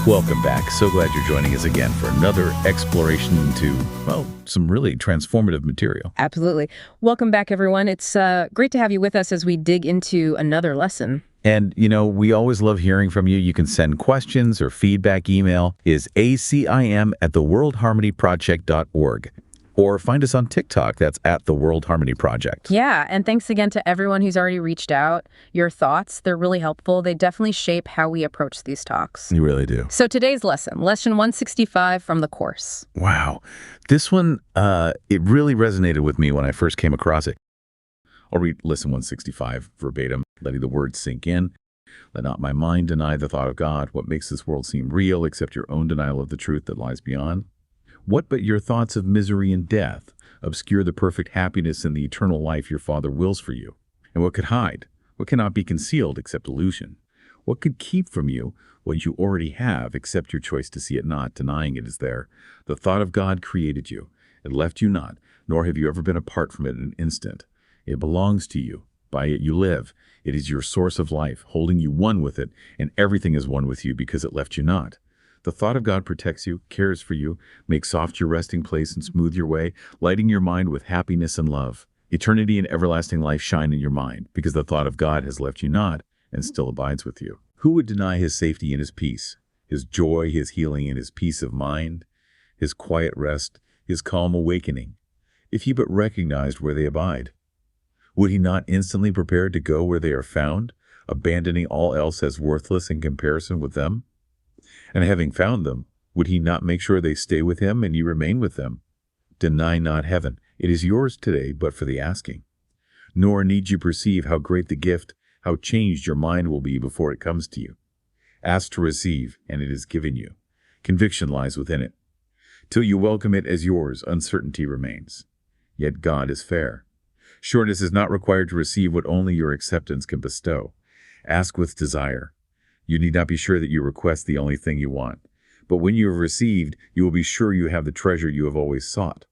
Welcome back. So glad you're joining us again for another exploration into, well, some really transformative material. Absolutely. Welcome back, everyone. It's great to have you with us as we dig into another lesson. And, we always love hearing from you. You can send questions or feedback. Email is acim@theworldharmonyproject.org. Or find us on TikTok. That's at the World Harmony Project. Yeah, and thanks again to everyone who's already reached out. Your thoughts, they're really helpful. They definitely shape how we approach these talks. You really do. So today's lesson 165 from the course. Wow. This one, it really resonated with me when I first came across it. I'll read lesson 165 verbatim, letting the words sink in. Let not my mind deny the thought of God. What makes this world seem real except your own denial of the truth that lies beyond? What but your thoughts of misery and death obscure the perfect happiness and the eternal life your Father wills for you? And what could hide? What cannot be concealed except illusion? What could keep from you what you already have except your choice to see it not, denying it is there? The thought of God created you. It left you not, nor have you ever been apart from it an instant. It belongs to you. By it you live. It is your source of life, holding you one with it, and everything is one with you because it left you not. The thought of God protects you, cares for you, makes soft your resting place and smooth your way, lighting your mind with happiness and love. Eternity and everlasting life shine in your mind, because the thought of God has left you not and still abides with you. Who would deny his safety and his peace, his joy, his healing, and his peace of mind, his quiet rest, his calm awakening, if he but recognized where they abide? Would he not instantly prepare to go where they are found, abandoning all else as worthless in comparison with them? And having found them, would he not make sure they stay with him and you remain with them? Deny not heaven. It is yours today, but for the asking. Nor need you perceive how great the gift, how changed your mind will be before it comes to you. Ask to receive, and it is given you. Conviction lies within it. Till you welcome it as yours, uncertainty remains. Yet God is fair. Sureness is not required to receive what only your acceptance can bestow. Ask with desire. You need not be sure that you request the only thing you want. But when you have received, you will be sure you have the treasure you have always sought.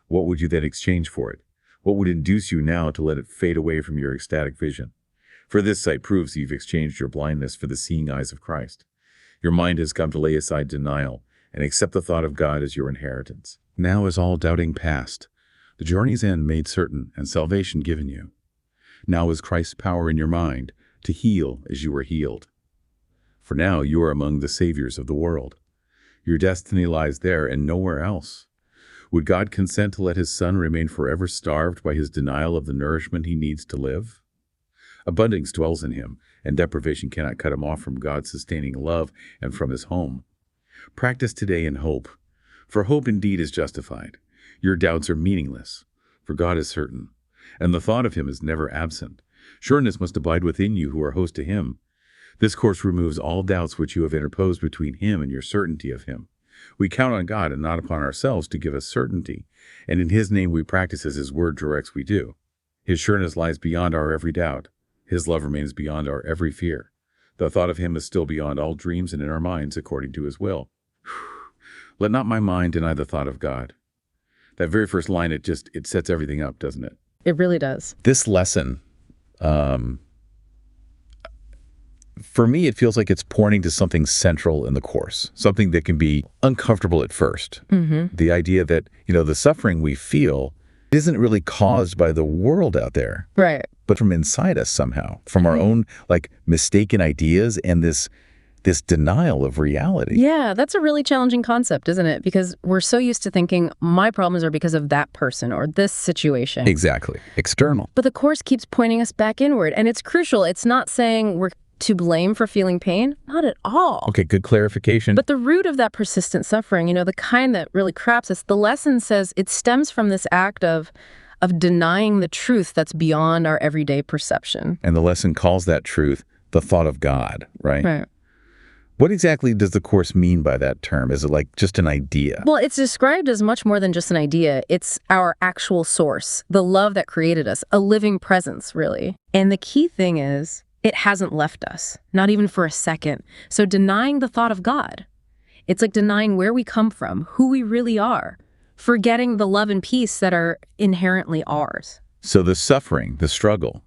What would you then exchange for it? What would induce you now to let it fade away from your ecstatic vision? For this sight proves you've exchanged your blindness for the seeing eyes of Christ. Your mind has come to lay aside denial and accept the thought of God as your inheritance. Now is all doubting past, the journey's end made certain, and salvation given you. Now is Christ's power in your mind to heal as you were healed. For now you are among the saviors of the world. Your destiny lies there and nowhere else. Would God consent to let his Son remain forever starved by his denial of the nourishment he needs to live? Abundance dwells in him, and deprivation cannot cut him off from God's sustaining love and from his home. Practice today in hope, for hope indeed is justified. Your doubts are meaningless, for God is certain, and the thought of him is never absent. Sureness must abide within you who are host to him. This course removes all doubts which you have interposed between him and your certainty of him. We count on God and not upon ourselves to give us certainty, and in his name we practice as his word directs we do. His sureness lies beyond our every doubt. His love remains beyond our every fear. The thought of him is still beyond all dreams and in our minds according to his will. Let not my mind deny the thought of God. That very first line, it sets everything up, doesn't it? It really does. This lesson, for me, it feels like it's pointing to something central in the course, something that can be uncomfortable at first. The idea that, the suffering we feel isn't really caused by the world out there, right? But from inside us somehow, from our own mistaken ideas and this denial of reality. Yeah, that's a really challenging concept, isn't it? Because we're so used to thinking my problems are because of that person or this situation. Exactly. External. But the Course keeps pointing us back inward, and it's crucial. It's not saying we're to blame for feeling pain. Not at all. Okay, good clarification. But the root of that persistent suffering, the kind that really craps us, the lesson says it stems from this act of denying the truth that's beyond our everyday perception. And the lesson calls that truth the thought of God, right? Right. What exactly does the Course mean by that term? Is it just an idea? Well, it's described as much more than just an idea. It's our actual source, the love that created us, a living presence, really. And the key thing is, it hasn't left us, not even for a second. So denying the thought of God, it's like denying where we come from, who we really are, forgetting the love and peace that are inherently ours. So the suffering, the struggle,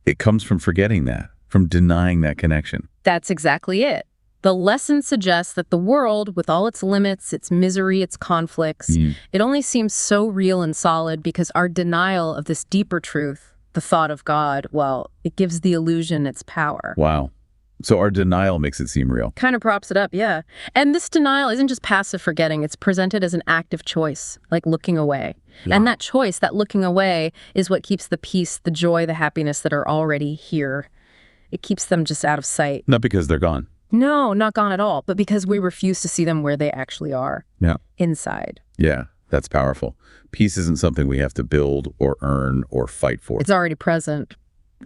it comes from forgetting that, from denying that connection. That's exactly it. The lesson suggests that the world, with all its limits, its misery, its conflicts, it only seems so real and solid because our denial of this deeper truth, the thought of God, well, it gives the illusion its power. Wow. So our denial makes it seem real. Kind of props it up, yeah. And this denial isn't just passive forgetting. It's presented as an active choice, like looking away. Yeah. And that choice, that looking away, is what keeps the peace, the joy, the happiness that are already here. It keeps them just out of sight. Not because they're gone. No, not gone at all, but because we refuse to see them where they actually are. Yeah. Inside. Yeah, that's powerful. Peace isn't something we have to build or earn or fight for. It's already present.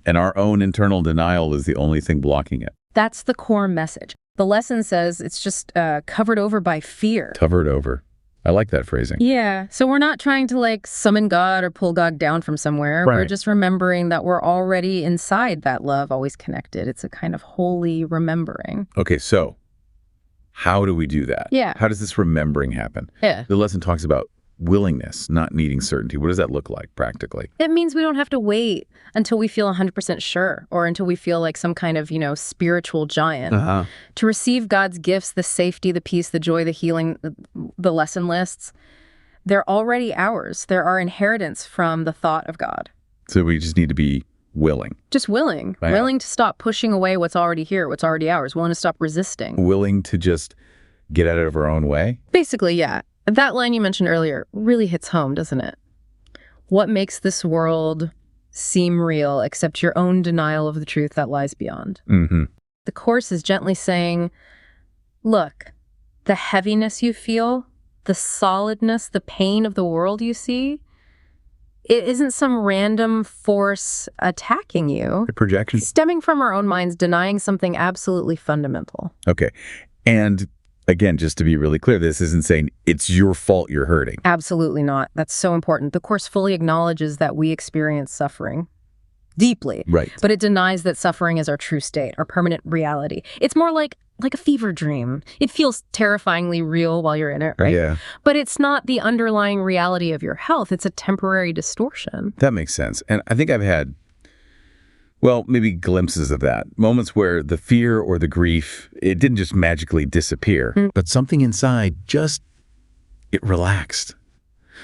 And our own internal denial is the only thing blocking it. That's the core message. The lesson says it's just covered over by fear. Covered over. I like that phrasing. Yeah. So we're not trying to like summon God or pull God down from somewhere. Right. We're just remembering that we're already inside that love, always connected. It's a kind of holy remembering. Okay, so how do we do that? Yeah. How does this remembering happen? Yeah. The lesson talks about willingness, not needing certainty. What does that look like practically? It means we don't have to wait until we feel 100% sure or until we feel like some kind of, spiritual giant. To receive God's gifts, the safety, the peace, the joy, the healing, the lesson lists, they're already ours. They're our inheritance from the thought of God. So we just need to be willing. Just willing. Right. Willing to stop pushing away what's already here, what's already ours. Willing to stop resisting. Willing to just get out of our own way? Basically, yeah. That line you mentioned earlier really hits home, doesn't it? What makes this world seem real except your own denial of the truth that lies beyond? Mm-hmm. The Course is gently saying, look, the heaviness you feel, the solidness, the pain of the world you see, it isn't some random force attacking you. The projection? Stemming from our own minds, denying something absolutely fundamental. Okay. And again, just to be really clear, this isn't saying it's your fault you're hurting. Absolutely not. That's so important. The Course fully acknowledges that we experience suffering deeply. Right. But it denies that suffering is our true state, our permanent reality. It's more like a fever dream. It feels terrifyingly real while you're in it, right? Yeah. But it's not the underlying reality of your health. It's a temporary distortion. That makes sense. And I think I've had, well, maybe glimpses of that. Moments where the fear or the grief, it didn't just magically disappear, but something inside it relaxed.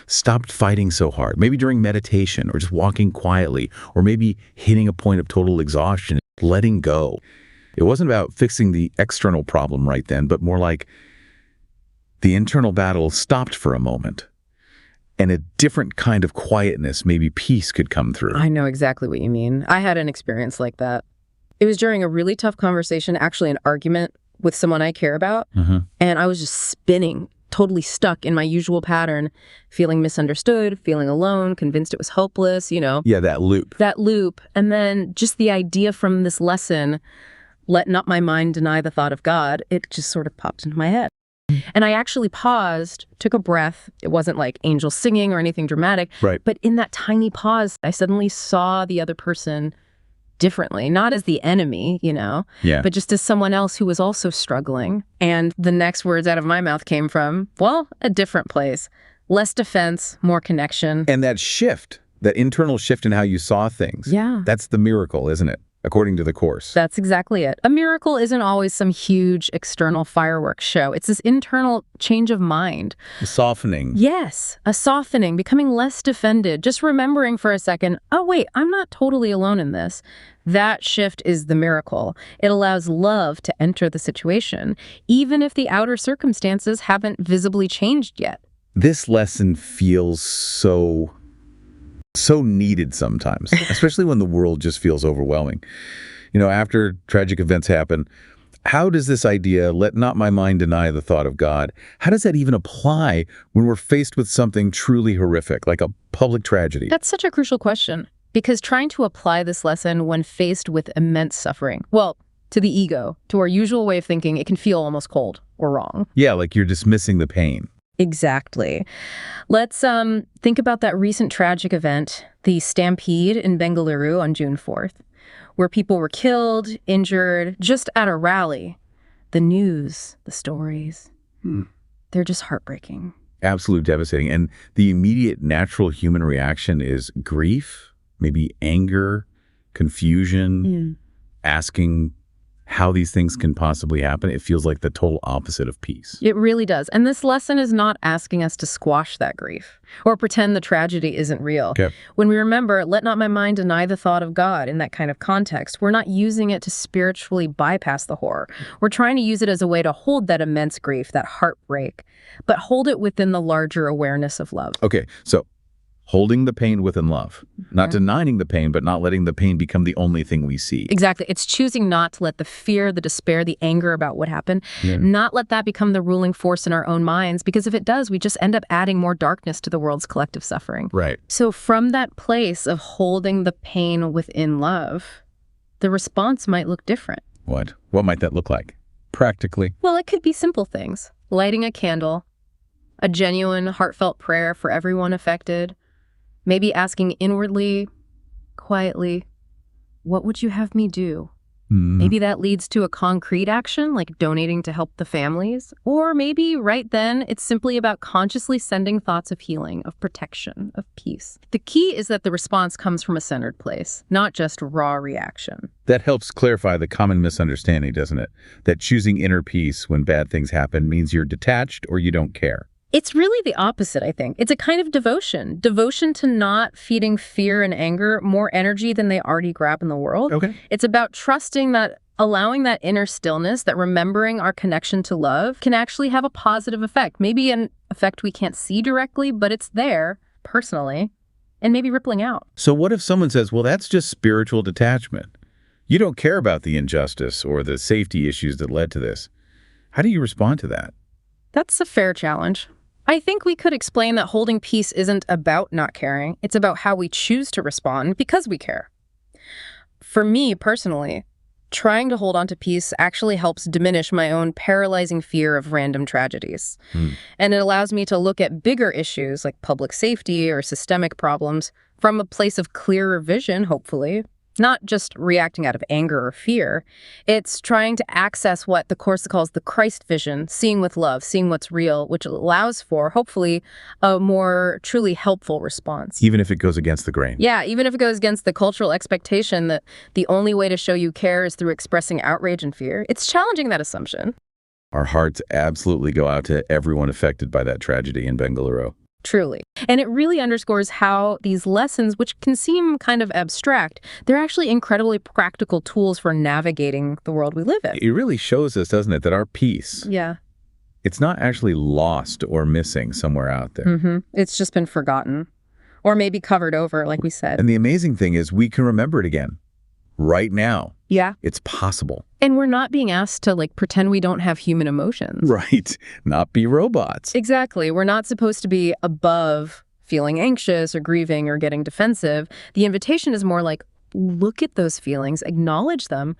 Stopped fighting so hard. Maybe during meditation or just walking quietly or maybe hitting a point of total exhaustion, letting go. It wasn't about fixing the external problem right then, but more like the internal battle stopped for a moment. And a different kind of quietness, maybe peace could come through. I know exactly what you mean. I had an experience like that. It was during a really tough conversation, actually an argument with someone I care about. And I was just spinning, totally stuck in my usual pattern, feeling misunderstood, feeling alone, convinced it was hopeless, Yeah, that loop. That loop. And then just the idea from this lesson, let not my mind deny the thought of God, it just sort of popped into my head. And I actually paused, took a breath. It wasn't like angels singing or anything dramatic. Right. But in that tiny pause, I suddenly saw the other person differently, not as the enemy, Yeah. but just as someone else who was also struggling. And the next words out of my mouth came from, well, a different place. Less defense, more connection. And that shift, that internal shift in how you saw things. Yeah. That's the miracle, isn't it? According to the Course. That's exactly it. A miracle isn't always some huge external fireworks show. It's this internal change of mind. The softening. Yes, a softening, becoming less defended, just remembering for a second, oh, wait, I'm not totally alone in this. That shift is the miracle. It allows love to enter the situation, even if the outer circumstances haven't visibly changed yet. This lesson feels so needed sometimes, especially when the world just feels overwhelming. After tragic events happen, how does this idea, let not my mind deny the thought of God, how does that even apply when we're faced with something truly horrific, like a public tragedy? That's such a crucial question, because trying to apply this lesson when faced with immense suffering, well, to the ego, to our usual way of thinking, it can feel almost cold or wrong. Yeah, like you're dismissing the pain. Exactly. Let's think about that recent tragic event, the stampede in Bengaluru on June 4th, where people were killed, injured, just at a rally. The news, the stories, they're just heartbreaking. Absolutely devastating. And the immediate natural human reaction is grief, maybe anger, confusion, asking how these things can possibly happen, it feels like the total opposite of peace. It really does. And this lesson is not asking us to squash that grief or pretend the tragedy isn't real. Okay. When we remember, let not my mind deny the thought of God in that kind of context, we're not using it to spiritually bypass the horror. We're trying to use it as a way to hold that immense grief, that heartbreak, but hold it within the larger awareness of love. Okay, so holding the pain within love, not denying the pain, but not letting the pain become the only thing we see. Exactly. It's choosing not to let the fear, the despair, the anger about what happened, not let that become the ruling force in our own minds, because if it does, we just end up adding more darkness to the world's collective suffering. Right. So from that place of holding the pain within love, the response might look different. What? What might that look like? Practically. Well, it could be simple things. Lighting a candle, a genuine, heartfelt prayer for everyone affected, maybe asking inwardly, quietly, what would you have me do? Maybe that leads to a concrete action, like donating to help the families. Or maybe right then, it's simply about consciously sending thoughts of healing, of protection, of peace. The key is that the response comes from a centered place, not just raw reaction. That helps clarify the common misunderstanding, doesn't it? That choosing inner peace when bad things happen means you're detached or you don't care. It's really the opposite, I think. It's a kind of devotion. Devotion to not feeding fear and anger more energy than they already grab in the world. Okay. It's about trusting that allowing that inner stillness, that remembering our connection to love can actually have a positive effect. Maybe an effect we can't see directly, but it's there personally and maybe rippling out. So what if someone says, well, that's just spiritual detachment. You don't care about the injustice or the safety issues that led to this. How do you respond to that? That's a fair challenge. I think we could explain that holding peace isn't about not caring. It's about how we choose to respond because we care. For me, personally, trying to hold on to peace actually helps diminish my own paralyzing fear of random tragedies. And it allows me to look at bigger issues like public safety or systemic problems from a place of clearer vision, hopefully. Not just reacting out of anger or fear. It's trying to access what the Course calls the Christ vision, seeing with love, seeing what's real, which allows for, hopefully, a more truly helpful response. Even if it goes against the grain. Yeah, even if it goes against the cultural expectation that the only way to show you care is through expressing outrage and fear. It's challenging that assumption. Our hearts absolutely go out to everyone affected by that tragedy in Bengaluru. Truly. And it really underscores how these lessons, which can seem kind of abstract, they're actually incredibly practical tools for navigating the world we live in. It really shows us, doesn't it, that our peace, Yeah. it's not actually lost or missing somewhere out there. It's just been forgotten. Or maybe covered over, like we said. And the amazing thing is we can remember it again. Right now. Yeah. It's possible. And we're not being asked to pretend we don't have human emotions. Right. Not be robots. Exactly. We're not supposed to be above feeling anxious or grieving or getting defensive. The invitation is more like, look at those feelings, acknowledge them,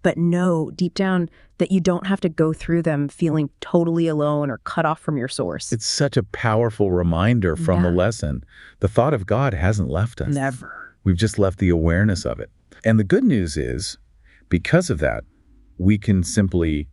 but know deep down that you don't have to go through them feeling totally alone or cut off from your source. It's such a powerful reminder from the lesson. The thought of God hasn't left us. Never. We've just left the awareness of it. And the good news is, because of that, we can simply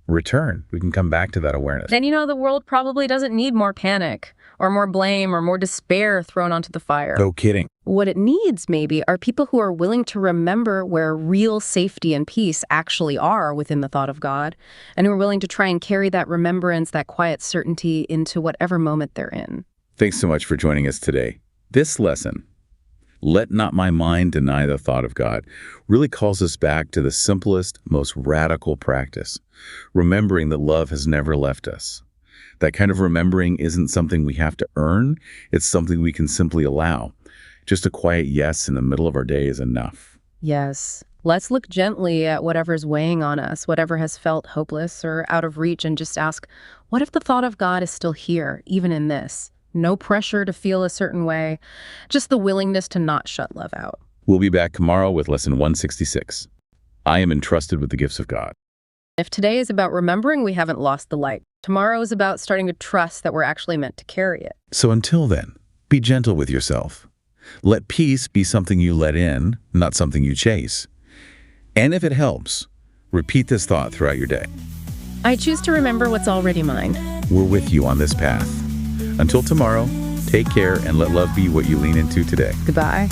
return. We can come back to that awareness. And the world probably doesn't need more panic or more blame or more despair thrown onto the fire. No kidding. What it needs, maybe, are people who are willing to remember where real safety and peace actually are within the thought of God, and who are willing to try and carry that remembrance, that quiet certainty into whatever moment they're in. Thanks so much for joining us today. This lesson, let not my mind deny the thought of God, really calls us back to the simplest, most radical practice, remembering that love has never left us. That kind of remembering isn't something we have to earn, it's something we can simply allow. Just a quiet yes in the middle of our day is enough. Yes. Let's look gently at whatever's weighing on us, whatever has felt hopeless or out of reach, and just ask, what if the thought of God is still here, even in this? No pressure to feel a certain way, just the willingness to not shut love out. We'll be back tomorrow with lesson 166. I am entrusted with the gifts of God. If today is about remembering we haven't lost the light, tomorrow is about starting to trust that we're actually meant to carry it. So until then, be gentle with yourself. Let peace be something you let in, not something you chase. And if it helps, repeat this thought throughout your day. I choose to remember what's already mine. We're with you on this path. Until tomorrow, take care and let love be what you lean into today. Goodbye.